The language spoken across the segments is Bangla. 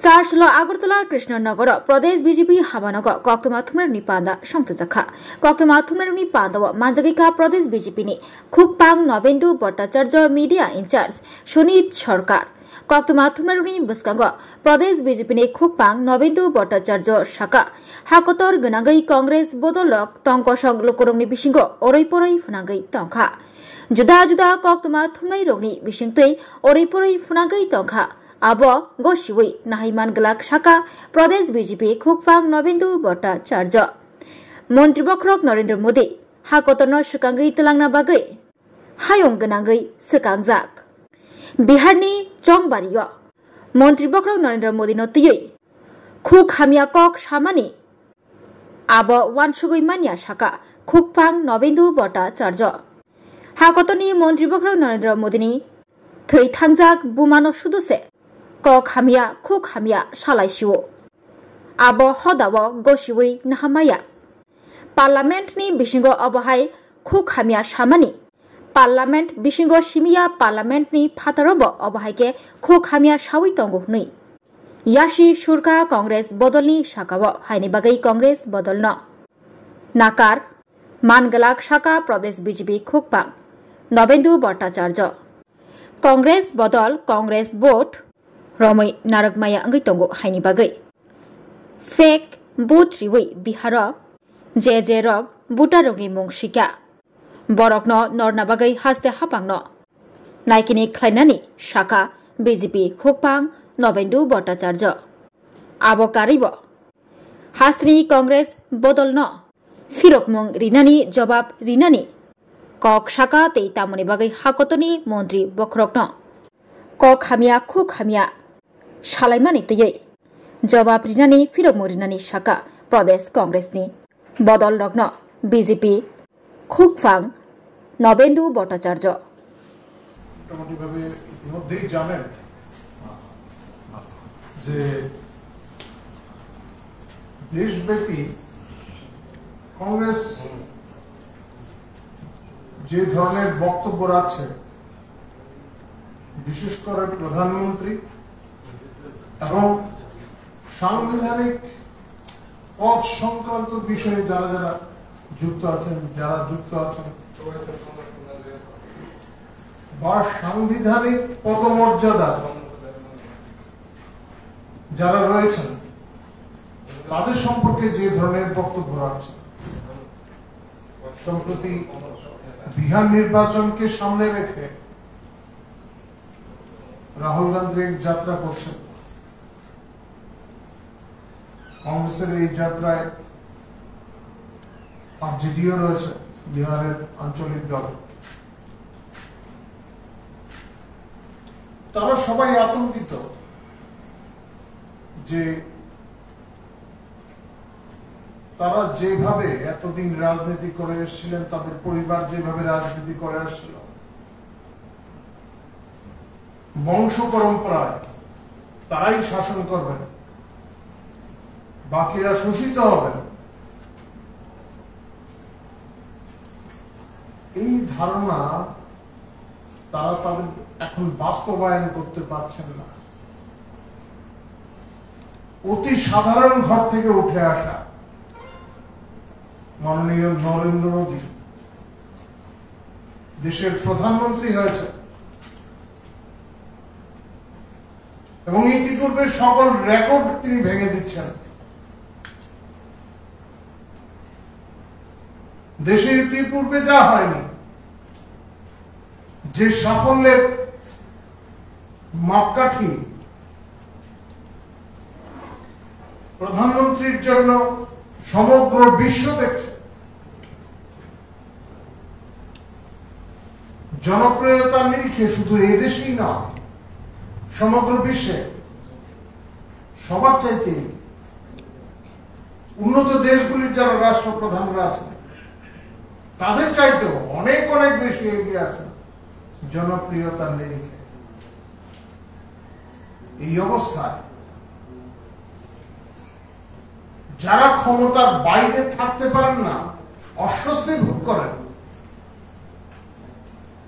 चार्चल आगरतला कृष्णनगर प्रदेश बीजेपी हाबानग कक्तमा थुमरानि पान्दा संतुजखा कक्तमा थुमरानि पान्दाव मानजगैका प्रदेश बीजेपी नि खुकपाङ नवेन्दु भट्टाचार्य मीडिया इन्चार्ज सुनित सरकार कक्तमा थुमरानि बस्कांग प्रदेश बीजेपी नि खुकपाङ नवेन्दु भट्टाचार्य शाखा हाकतर गनागै कांग्रेस बदलक तंकसंग लोकरंनि बिसिंग ओरैपरै फुनागै तंखा जुदा जुदा कक्तमा थुमनाय रोगनि बिसिंतै ओरैपरै फुनागै तंखा अब गसिवै नाहाइमान गलाक शाखा प्रदेश बीजेपी खुकपाङ नवेन्दु भट्टाचार्य मन्त्री बख्रक नरेन्द्र मोदी हाकतन सुकांगै तलांना बागै हायं गनांगै सुकांजाक बिहारनि चंगबारिय मन्त्री बख्रक नरेन्द्र मोदी नतियै खुक हामिया कक सामानि अब वानसुगै मानिया शाखा खुकपाङ नवेन्दु भट्टाचार्य हाकतनि मन्त्री बख्रक नरेन्द्र मोदीनि थै थांजाक बुमानो सुदुसे कक हामिया खुक हामिया सालायसिवो अब हदाव गसिवै नाहामाया पार्लामेन्टनि बिसिंग अबहाय खुक हामिया सामानि पार्लामेन्ट बिसिंग सिमिया पार्लामेन्टनि फातारब अबहायके खुक हामिया सावै तंगो नै यासी सुरका कांग्रेस बदलनि शाखाव हायनि बागै कांग्रेस बदल न नाकार मानगलाक शाखा प्रदेश बीजेपी खुकपाङ नवेन्दु भट्टाचार्य कांग्रेस बदल कांग्रेस वोट रमै नारगमाया अंगै तंगो हायनि बागै फेक बुट रिवै बिहार जे रग बुटा रगनि मुं सिका बरकन नरना बागै हास्ते हापांन नायकिनि खलायनानि शाखा बीजेपी खुकपाङ नवेन्दु भट्टाचार्य आबो कारिब हास्त्रि कांग्रेस बदल न फिरक मुं रिनानि जवाब रिनानि कक शाखा तै तामुनि बागै हाकतनि मन्त्री बख्रक न कक हामिया खुक हामिया सालायमानि तयै जवाब रिनानि फिरक मुं रिनानि शाखा प्रदेश कांग्रेसनि बदल रग्न बीजेपी खुकपाङ नवेन्दु भट्टाचार्य মোটামুটিভাবে ইতিমধ্যেই জানেন যে দেশব্যাপী কংগ্রেস যে ধরনের বক্তব্য রাখছে বিশেষ করে প্রধানমন্ত্রী এবং সাংবিধানিক পদ সংক্রান্ত বিষয়ে যারা যারা যুক্ত আছেন বা সাংবিধানিক পদমর্যাদা যারা রয়েছেন তাদের সম্পর্কে যে ধরনের বক্তব্য রাখছে সম্প্রতি বিহার নির্বাচনকে সামনে রেখে রাহুল গান্ধী যাত্রা করছেন কংগ্রেসের এই যাত্রায় আরজেডিও রয়েছে বিহারের আঞ্চলিক দল তারা সবাই আতঙ্কিত যে তারা যেভাবে এতদিন রাজনীতি করে এসেছিলেন তাদের পরিবার যেভাবে রাজনীতি করে আসছিল বংশ পরম্পরায় তারাই শাসন করবেন বাকিরা শোষিত হবেন এই ধারণা তারা তাদের এখন বাস্তবায়ন করতে পারছেন না অতি সাধারণ ঘর থেকে উঠে আসা মাননীয় নরেন্দ্র মোদী দেশের প্রধানমন্ত্রী হয়েছে এবং ইতিপূর্বে সকল রেকর্ড তিনি ভেঙে দিচ্ছেন দেশে ইতিপূর্বে যা হয়নি যে সাফল্যের মাপকাঠি প্রধানমন্ত্রীর জন্য সমগ্র বিশ্ব দেখছে জনপ্রিয়তার নিরিখে শুধু এই দেশেই না সমগ্র বিশ্বে সবার চাইতে উন্নত দেশগুলির যারা রাষ্ট্রপ্রধানরা আছেন তাদের চাইতেও অনেক অনেক বেশি এগিয়ে আছেন জনপ্রিয়তার নিরিখে এই অবস্থায় যারা ক্ষমতার বাইরে থাকতে পারেন না অস্বস্তি ভোগ করেন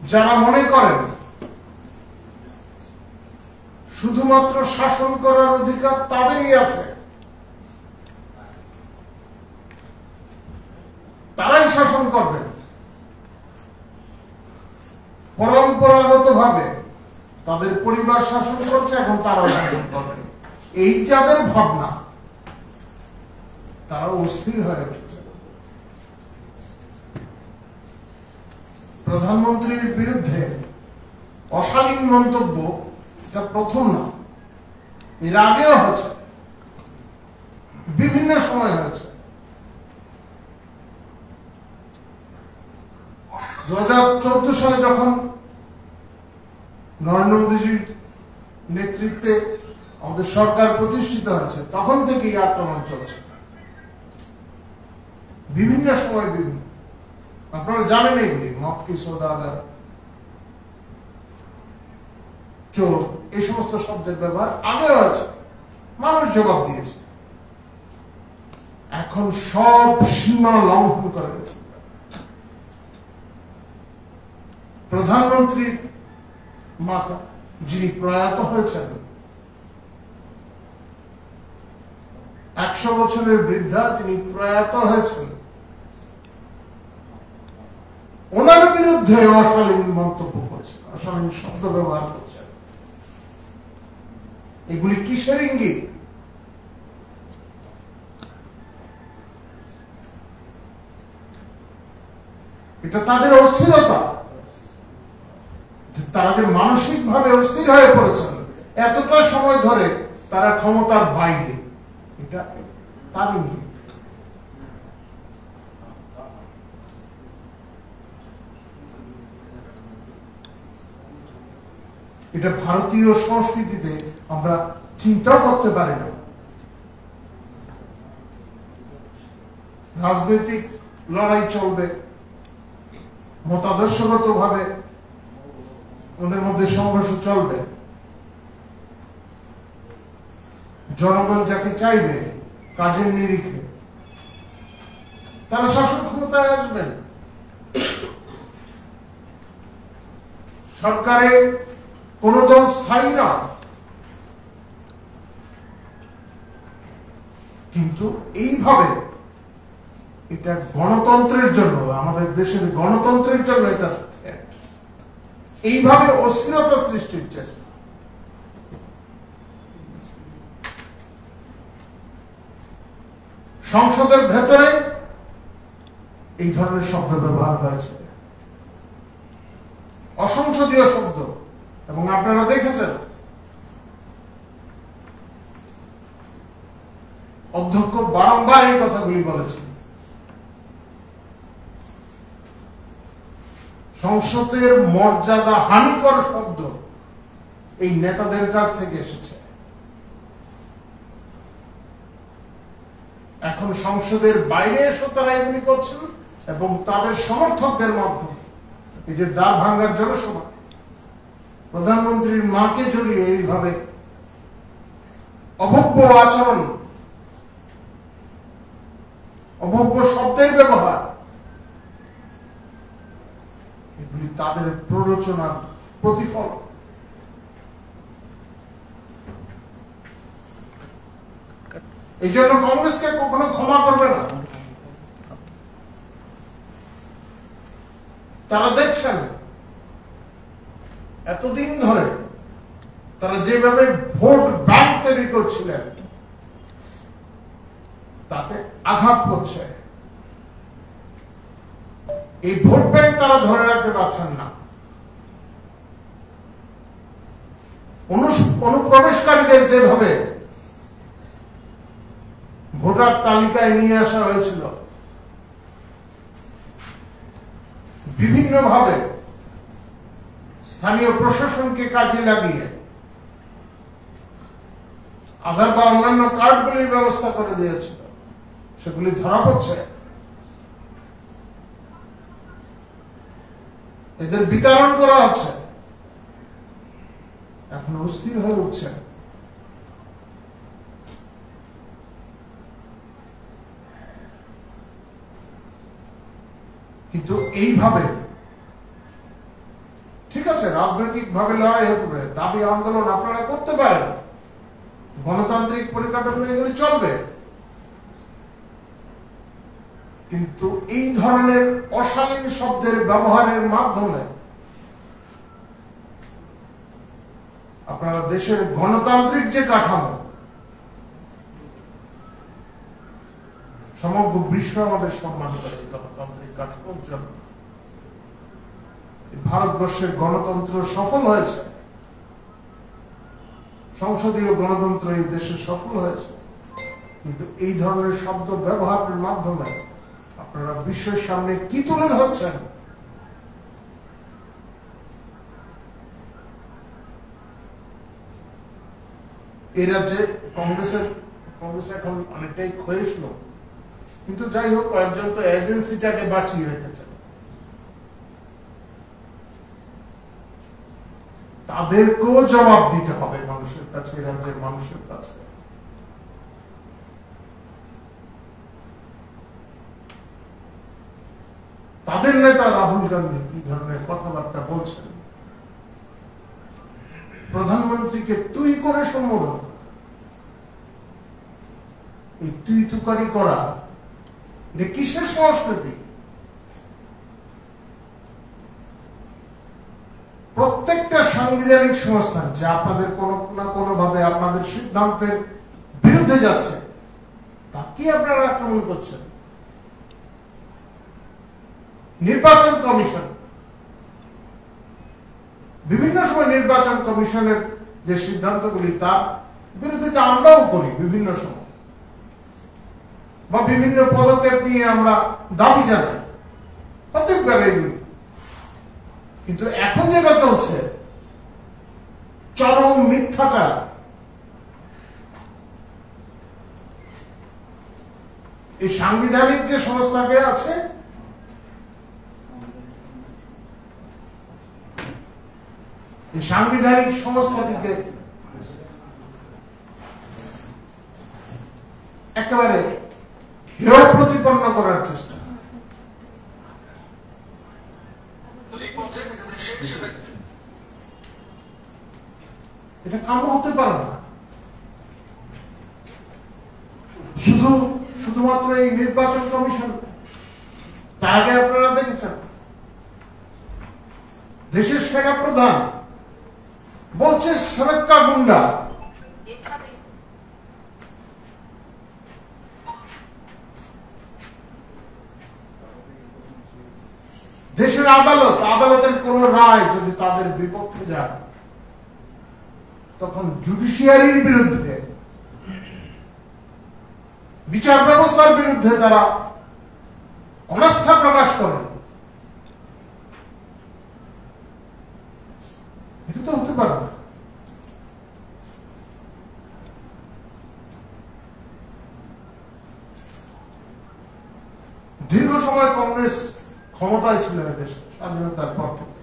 যারা মনে করেন শুধুমাত্র শাসন করার অধিকার তাদেরই আছে, তারাই শাসন করবেন। পরম্পরাগত ভাবে তাদের পরিবার শাসন করছে, এখন তারাও শাসন করবেন। এই যাদের ভাবনা, তারা অস্থির হয়ে উঠেছে। প্রধানমন্ত্রীর বিরুদ্ধে অশালীন মন্তব্য এটা প্রথম না, এর আগেও হয়েছে, বিভিন্ন সময় হয়েছে। 2014 সালে যখন নরেন্দ্র মোদীজির নেতৃত্বে আমাদের সরকার প্রতিষ্ঠিত হয়েছে, তখন থেকেই আক্রমণ চলছে, বিভিন্ন সময় বিভিন্ন। আপনারা জানেন এগুলি, মত কি সৌদাগর, চোর, এই সমস্ত শব্দের ব্যবহার আগেও আছে, মানুষ জবাব দিয়েছে। এখন সব সীমা লঙ্ঘন করে গেছে। প্রধানমন্ত্রীর মাতা যিনি প্রয়াত হয়েছেন, 100 বছরের বৃদ্ধা যিনি প্রয়াত হয়েছেন, ওনার বিরুদ্ধে অশালীন মন্তব্য করছে, অশালীন শব্দ ব্যবহার করছে। এগুলি কিসের ইঙ্গিত? এটা তাদের অস্থিরতা, তারা যে মানসিক ভাবে অস্থির হয়ে পড়েছেন এতটা সময় ধরে, তারা ক্ষমতার বাইরে, এটা তার ইঙ্গিত। এটা ভারতীয় সংস্কৃতিতে আমরা চিন্তাও করতে পারি না। রাজনৈতিক লড়াই চলবে, মতাদর্শগত ভাবে ওদের মধ্যে সংঘর্ষ চলবে, জনগণ যাকে চাইবে কাজের নিরিখে তারা শাসন ক্ষমতায় আসবেন। সরকারে কোন দল স্থায়ী না, কিন্তু এইভাবে এটা গণতন্ত্রের জন্য, আমাদের দেশের গণতন্ত্রের জন্য এটা এইভাবে অস্থিরতা সৃষ্টির চেষ্টা। সংসদের ভেতরে এই ধরনের শব্দ ব্যবহার হয়েছে, অসংসদীয় শব্দ, এবং আপনারা দেখেছেন অধ্যক্ষ বারংবার এই কথাগুলি বলেছেন। সংসদের মর্যাদা হানিকর শব্দ এই নেতাদের কাছ থেকে এসেছে। এখন সংসদের বাইরে এসে তারা এগুলি করছেন, এবং তাদের সমর্থকদের মাধ্যমে এই যে দ্বার ভাঙ্গার জনসভা, প্রধানমন্ত্রীর মাকে জড়িয়ে এইভাবে অভব্য আচরণ, অভব্য শব্দের ব্যবহার, এগুলি তাদের প্ররোচনার প্রতিফল। এই জন্য কংগ্রেসকে কখনো ক্ষমা করবে না। তারা দেখছেন এতদিন ধরে তারা যেভাবে ভোট ব্যাংক তৈরি করছিলেন, তাতে আঘাত করছে। এই ভোট ব্যাংক তারা ধরে রাখতে পারছেন না। অনুপ্রবেশকারীদের যেভাবে ভোটার তালিকায় নিয়ে আসা হয়েছিল, বিভিন্নভাবে স্থানীয় প্রশাসনকে কাজে লাগিয়ে আধার বা অন্যান্য কার্ডগুলির ব্যবস্থা করে দিয়েছিল, সেগুলি ধরা পড়ছে। এদের বিতরণ করা হচ্ছে, এখন অস্থির হয়ে উঠছে। কিন্তু এইভাবে ঠিক আছে, রাজনৈতিক ভাবে লড়াই হতে পারে, দাবি আন্দোলন আপনারা করতে পারেন, গণতান্ত্রিক পরিকাঠামো এগুলি চলবে। কিন্তু এই ধরনের অশালীন শব্দের ব্যবহারের মাধ্যমে আপনারা দেশের গণতান্ত্রিক যে কাঠামো, সমগ্র বিশ্ব আমাদের সম্মান করে গণতান্ত্রিক কাঠামোর জন্য। ভারতবর্ষের গণতন্ত্র সফল হয়েছে, সংসদীয় গণতন্ত্র এই দেশে সফল হয়েছে, কিন্তু এই ধরনের শব্দ ব্যবহারের মাধ্যমে আপনারা বিশ্বের সামনে কি তুলে ধরছেন? এই রাজ্যে কংগ্রেস এখন অনেকটাই ক্ষয়িষ্ণু, কিন্তু যাই হোক কয়েকজন তো এজেন্সিটাকে বাঁচিয়ে রেখেছেন। তাদেরকেও জবাব দিতে হবে মানুষের কাছে, রাজ্যের মানুষের কাছে। তাদের নেতা রাহুল গান্ধী কি ধরনের কথাবার্তা বলছেন, প্রধানমন্ত্রীকে তুই করে সম্বোধন, এই তুই তুকারি করা এটা কিসের সংস্কৃতি? প্রত্যেকটা সাংবিধানিক সংস্থা যা আপনাদের কোন না কোনো ভাবে আপনাদের সিদ্ধান্তের বিরুদ্ধে যাচ্ছে, তাকে আপনারা আক্রমণ করছেন। নির্বাচন কমিশন, বিভিন্ন সময় নির্বাচন কমিশনের যে সিদ্ধান্তগুলি তার বিরোধিতা আমরাও করি বিভিন্ন সময়, বা বিভিন্ন পদক্ষেপ নিয়ে আমরা দাবি জানাই, প্রত্যেকবার এইগুলি। কিন্তু এখন যেটা চলছে চরম মিথ্যাচার, এই সাংবিধানিক যে সংস্থাকে আছে এই সাংবিধানিক সংস্থাটিকে একেবারে হেয় প্রতিপন্ন করার চেষ্টা। এটা কাম্য হতে পারে না। শুধুমাত্র এই নির্বাচন কমিশন, তার আগে আপনারা দেখেছেন দেশের সেনা প্রধান বলছে সুরক্ষা গুন্ডা। দেশের আদালতের কোন রায় যদি তাদের বিপক্ষে যায়, তখন জুডিশিয়ারির বিরুদ্ধে, বিচার ব্যবস্থার বিরুদ্ধে তারা অনাস্থা প্রকাশ করেন। এটা তো হতে পারে না। দীর্ঘ সময় কংগ্রেস ক্ষমতায় ছিল এদেশে স্বাধীনতার পর থেকে,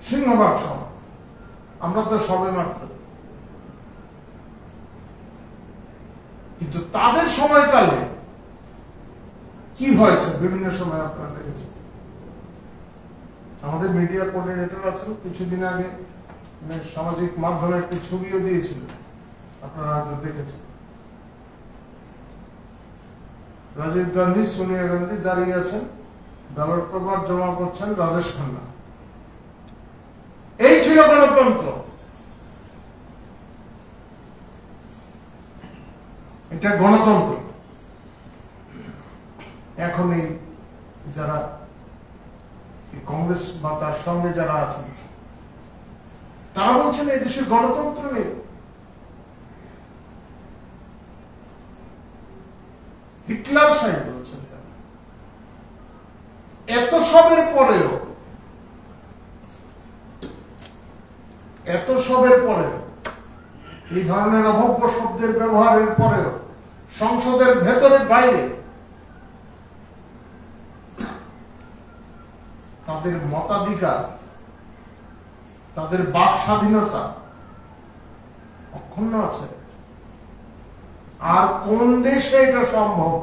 সিংহভাগ সময়। আমরা তো সবে মাত্র, কিন্তু তাদের সময়কালে কি হয়েছে বিভিন্ন সময় আপনারা দেখেছেন। আমাদের মিডিয়া কোঅর্ডিনেটর আছেন, কিছুদিন আগে সামাজিক মাধ্যমে একটি ছবিও দিয়েছিল, আপনারা হয়তো দেখেছেন। রাজীব গান্ধী, সোনিয়া গান্ধী দাঁড়িয়ে আছেন, ব্যালট পেপার জমা করছেন রাজেশ খান্না। এই ছিল গণতন্ত্র। এটা গণতন্ত্র। এখন এই যারা কংগ্রেস বা তার সঙ্গে যারা আছেন, তারা বলছেন এই দেশে গণতন্ত্র নেই। হিটলার সাহেব বলছেন। এত সবের পরেও এই ধরনের অভব্য শব্দের ব্যবহারের পরেও সংসদের ভেতরে বাইরে তাদের মতাধিকার, তাদের বাক স্বাধীনতা অক্ষুণ্ণ আছে। আর কোন দেশে এটা সম্ভব?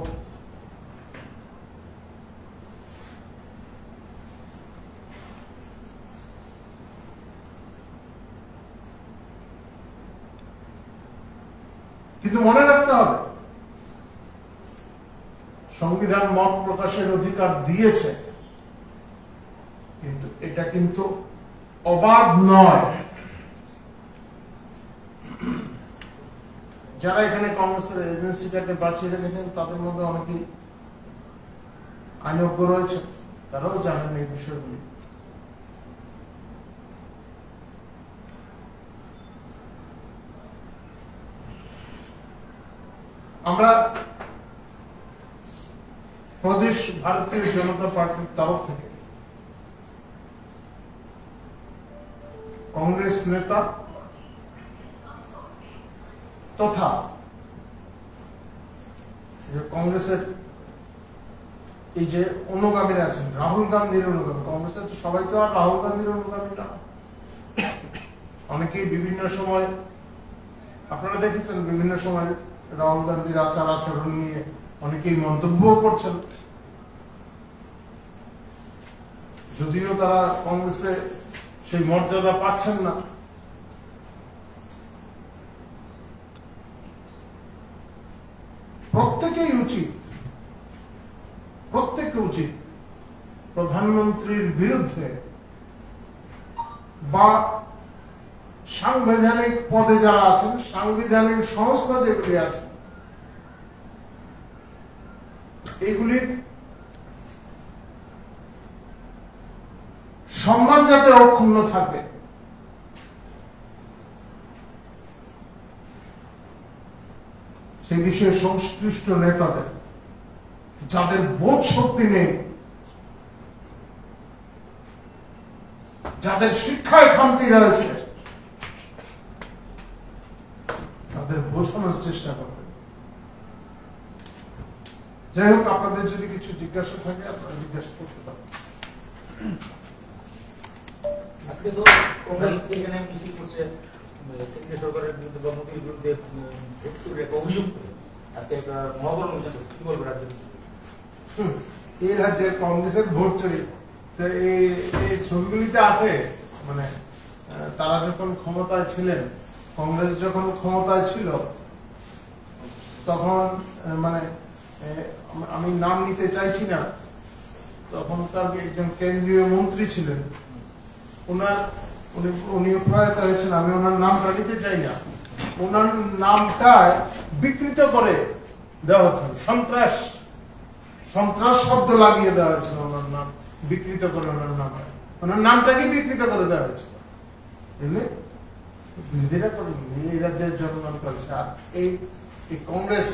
কিন্তু মনে রাখতে হবে, সংবিধান মত প্রকাশের অধিকার দিয়েছে, কিন্তু এটা কিন্তু অবাধ নয়। যারা এখানে কংগ্রেসের এজেন্সিটাকে বাঁচিয়ে রেখেছেন তাদের মধ্যে অনেকেই আইনজ্ঞ রয়েছে, তারাও জানেন এই বিষয়গুলি। আমরা প্রদেশ ভারতীয় জনতা পার্টির তরফ থেকে কংগ্রেস নেতা তথা কংগ্রেসের এই যে অনুগামীরা আছেন, রাহুল গান্ধীর অনুগামী, কংগ্রেসের সবাই তো আর রাহুল গান্ধীর অনুগামী না। অনেকেই বিভিন্ন সময়, আপনারা দেখেছেন বিভিন্ন সময় রাহুল গান্ধীর আচার আচরণ নিয়ে অনেকেই মন্তব্য করছেন, যদিও তারা কংগ্রেসে সেই মর্যাদা পাচ্ছেন না। প্রত্যেকেই উচিত প্রধানমন্ত্রীর বিরুদ্ধে বা সাংবিধানিক পদে যারা আছেন, সাংবিধানিক সংস্থা যেগুলি আছে, এগুলির সম্মান যাতে অক্ষুণ্ণ থাকে, সেই বিষয়ে সংশ্লিষ্ট নেতাদের, যাদের বোধ শক্তি নেই, যাদের শিক্ষায় খামতি রয়েছে, তাদের বোঝানোর চেষ্টা করবেন। যাই হোক, আপনাদের যদি কিছু জিজ্ঞাসা থাকে আপনারা জিজ্ঞাসা করতে পারেন। আজকে তো কংগ্রেস এখানে মিছিল করছে কেন্দ্রীয় সরকারের বিরুদ্ধে বা মোদীর বিরুদ্ধে অভিযোগ করে আজকে একটা মহাবরণ অভিযান করছে, কি বলবো রাজ্য? এই রাজ্যের কংগ্রেসের ভোট চুরি, এই ছবিগুলিতে আছে। মানে তারা যখন ক্ষমতায় ছিলেন, কংগ্রেস যখন ক্ষমতায় ছিল, তখন মানে আমি নাম নিতে চাইছি না, তখনকার একজন কেন্দ্রীয় মন্ত্রী ছিলেন, উনি প্রয়াত হয়েছেন, আমি ওনার নামটা নিতে চাই না, ওনার নামটা বিকৃত করে দেওয়া হয়েছিল, সন্ত্রাস শব্দ লাগিয়ে দেওয়া হয়েছিল, ওনার নাম বিকৃত করে, ওনার নামটাকে বিকৃত করে দেওয়া হয়েছিল। বিরোধীরা এই রাজ্যের জনগণ করেছে। আর এই কংগ্রেস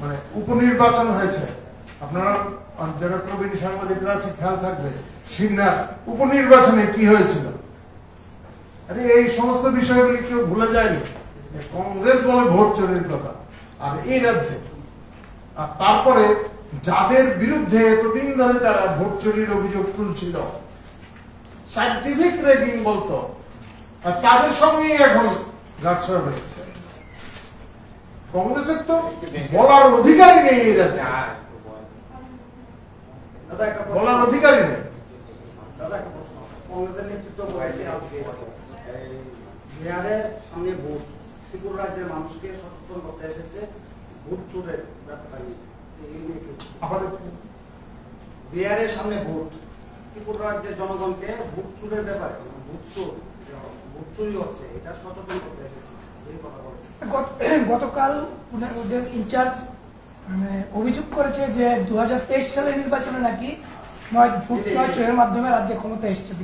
মানে উপনির্বাচন হয়েছে, আপনারা যারা প্রবীণ সাংবাদিকরা আছে খেয়াল থাকবে, সিমনার উপনির্বাচনে কি হয়েছিল। এই সমস্ত বিষয়গুলি কেউ ভুলে যায়নি। কংগ্রেস বলে ভোট চোরের কথা, আর এই রাজ্যে, আর তারপরে যাদের বিরুদ্ধে এতদিন ধরে তারা ভোট চুরির অভিযোগ তুলছিল, সাইন্টিফিক রেগিং বলতো, আর তাদের সঙ্গেই এখন গাছড়া বেড়েছে। কংগ্রেসের তো বলার অধিকারই নেই এই রাজ্যে, বলার অধিকারই নেই। কংগ্রেসের নেতৃত্ব বলেছে আজকে বিহারের সামনে ভোট, ত্রিপুরা রাজ্যের মানুষকে সচেতন করতে এসেছে ভোট চোরের ব্যাপারটা নিয়ে। বিহারের সামনে ভোট, ত্রিপুরা রাজ্যের জনগণকে ভোট চোরের ব্যাপারে, ভোট চুরি হচ্ছে, এটা সচেতন করতে এসেছে, এই কথা বলেছে। গতকাল ওদের ইনচার্জ অভিযোগ করেছে যে 2023 সালের নির্বাচনে নাকি ভোট চোরের মাধ্যমে রাজ্যে ক্ষমতা এসছে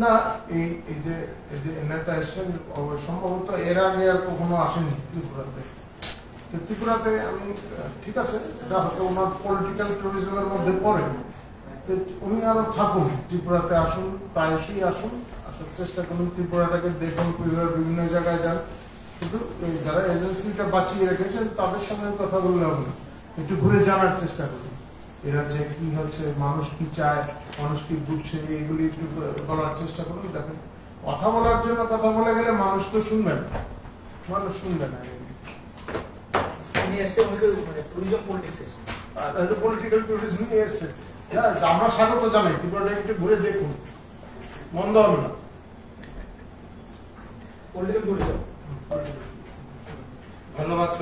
না। এই যে নেতা এসছেন সম্ভবত এর আগে আর কখনো আসেনি ত্রিপুরাতে। ত্রিপুরাতে আমি ঠিক আছে, এটা হয়তো ওনার পলিটিক্যাল ট্যুরিজমের মধ্যে পড়ে, উনি আরো থাকুন, ত্রিপুরাতে আসুন, প্রায়শই আসুন, আসার চেষ্টা করুন, ত্রিপুরাটাকে দেখুন, বিভিন্ন জায়গায় যান। কিন্তু যারা এজেন্সিটা বাঁচিয়ে রেখেছেন তাদের সঙ্গে কথা বললে হবে না, একটু ঘুরে জানার চেষ্টা করুন এ রাজ্যে কি হচ্ছে, মানুষ কি চায়, মানুষ কি বুঝছে, এইগুলি একটু বলার চেষ্টা করুন। দেখেন, কথা বলার জন্য কথা বলে গেলে মানুষ তো শুনবেন, মানুষ শুনবে না। পলিটিক্যাল ট্যুরিজম নিয়ে এসছে, আমরা স্বাগত জানাই, ত্রিপুরাটা একটু ঘুরে দেখুন, মন্দ হবে না। ধন্যবাদ।